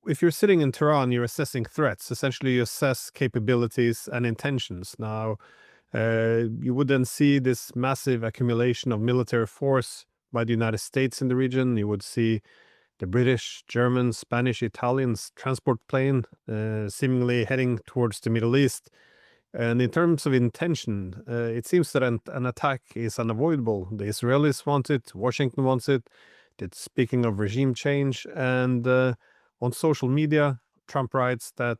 if you're sitting in Tehran, you're assessing threats. Essentially, you assess capabilities and intentions. Now, you would then see this massive accumulation of military force by the United States in the region. You would see the British, German, Spanish, Italians transport plane seemingly heading towards the Middle East. And in terms of intention, it seems that an attack is unavoidable. The Israelis want it, Washington wants it. It's speaking of regime change. And on social media, Trump writes that,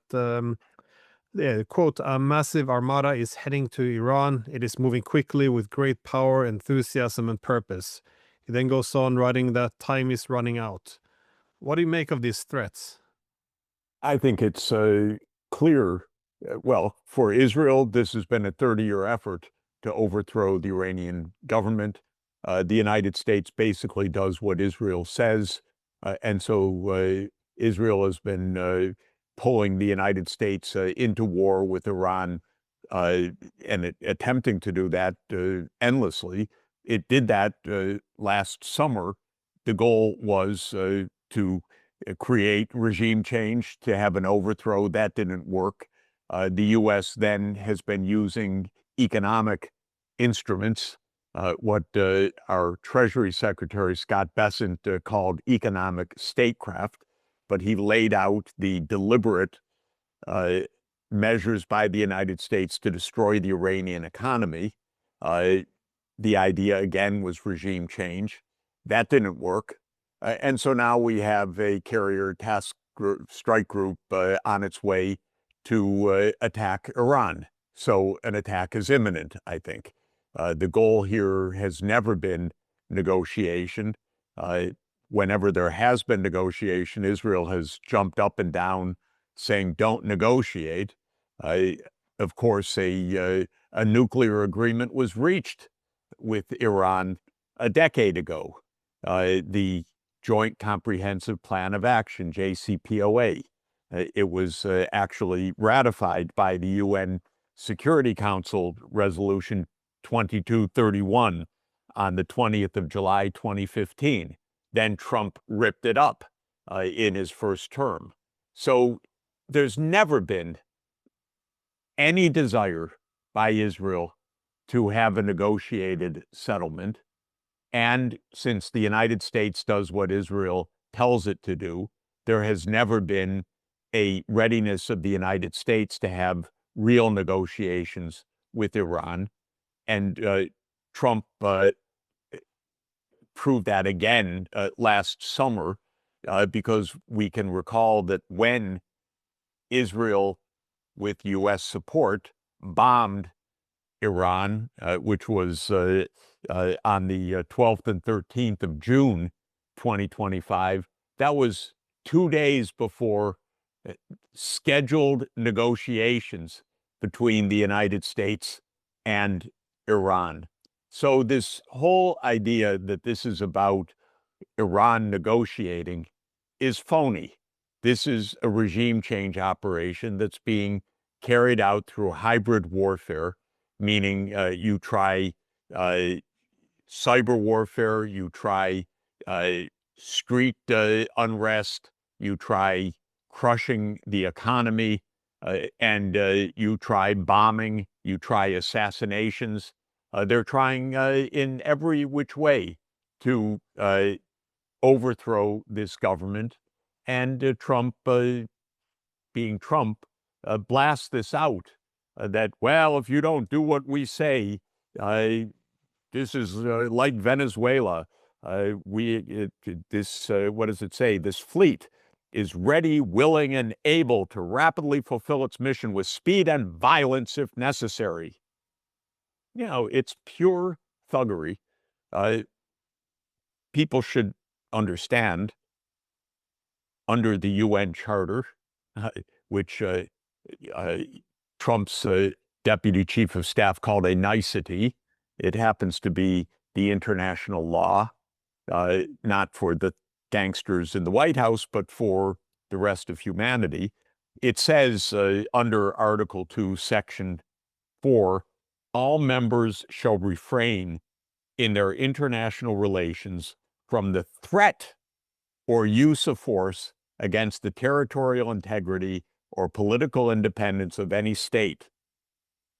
quote, a massive armada is heading to Iran. It is moving quickly with great power, enthusiasm, and purpose. He then goes on writing that time is running out. What do you make of these threats? I think it's clear. Well, for Israel, this has been a 30-year effort to overthrow the Iranian government. The United States basically does what Israel says. And so Israel has been pulling the United States into war with Iran and attempting to do that endlessly. It did that last summer. The goal was to create regime change, to have an overthrow. That didn't work. The U.S. then has been using economic instruments, what our Treasury Secretary Scott Bessent called economic statecraft, but he laid out the deliberate measures by the United States to destroy the Iranian economy. The idea, again, was regime change. That didn't work. And so now we have a carrier task group, strike group on its way to attack Iran. So an attack is imminent, I think. The goal here has never been negotiation. Whenever there has been negotiation, Israel has jumped up and down saying, don't negotiate. Of course, a nuclear agreement was reached with Iran a decade ago. The Joint Comprehensive Plan of Action, JCPOA. It was actually ratified by the UN Security Council Resolution 2231 on the 20th of July, 2015. Then Trump ripped it up in his first term. So there's never been any desire by Israel to have a negotiated settlement. And since the United States does what Israel tells it to do, there has never been a readiness of the United States to have real negotiations with Iran. And Trump proved that again last summer, because we can recall that when Israel, with U.S. support, bombed Iran, which was on the 12th and 13th of June, 2025. That was 2 days before scheduled negotiations between the United States and Iran. So this whole idea that this is about Iran negotiating is phony. This is a regime change operation that's being carried out through hybrid warfare, meaning you try cyber warfare, you try street unrest, you try crushing the economy, and you try bombing, you try assassinations. They're trying in every which way to overthrow this government. And Trump, being Trump, blasts this out. That, well, if you don't do what we say, this is like Venezuela. What does it say? This fleet is ready, willing, and able to rapidly fulfill its mission with speed and violence if necessary. You know, it's pure thuggery. People should understand, under the UN Charter, which Trump's deputy chief of staff called a nicety. It happens to be the international law, not for the gangsters in the White House, but for the rest of humanity. It says under Article 2, Section 4, all members shall refrain in their international relations from the threat or use of force against the territorial integrity or political independence of any state,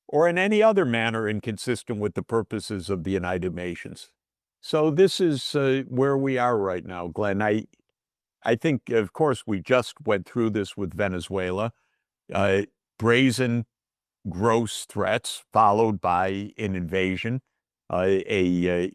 or in any other manner inconsistent with the purposes of the United Nations. So this is where we are right now, Glenn. I think, of course, we just went through this with Venezuela. Brazen, gross threats followed by an invasion, a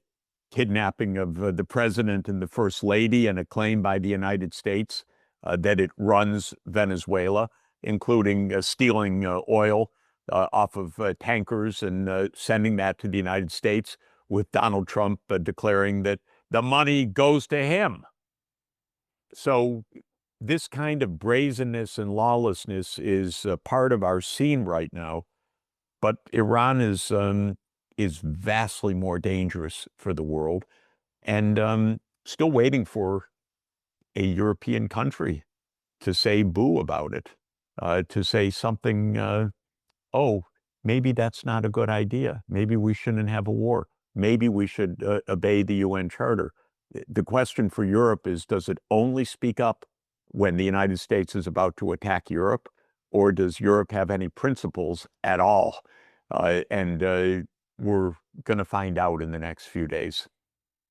kidnapping of the president and the first lady, and a claim by the United States that it runs Venezuela, including stealing oil off of tankers and sending that to the United States, with Donald Trump declaring that the money goes to him. So this kind of brazenness and lawlessness is part of our scene right now, but Iran is vastly more dangerous for the world, and still waiting for a European country to say boo about it, to say something, oh, maybe that's not a good idea. Maybe we shouldn't have a war. Maybe we should obey the UN Charter. The question for Europe is, does it only speak up when the United States is about to attack Europe, or does Europe have any principles at all? And we're going to find out in the next few days.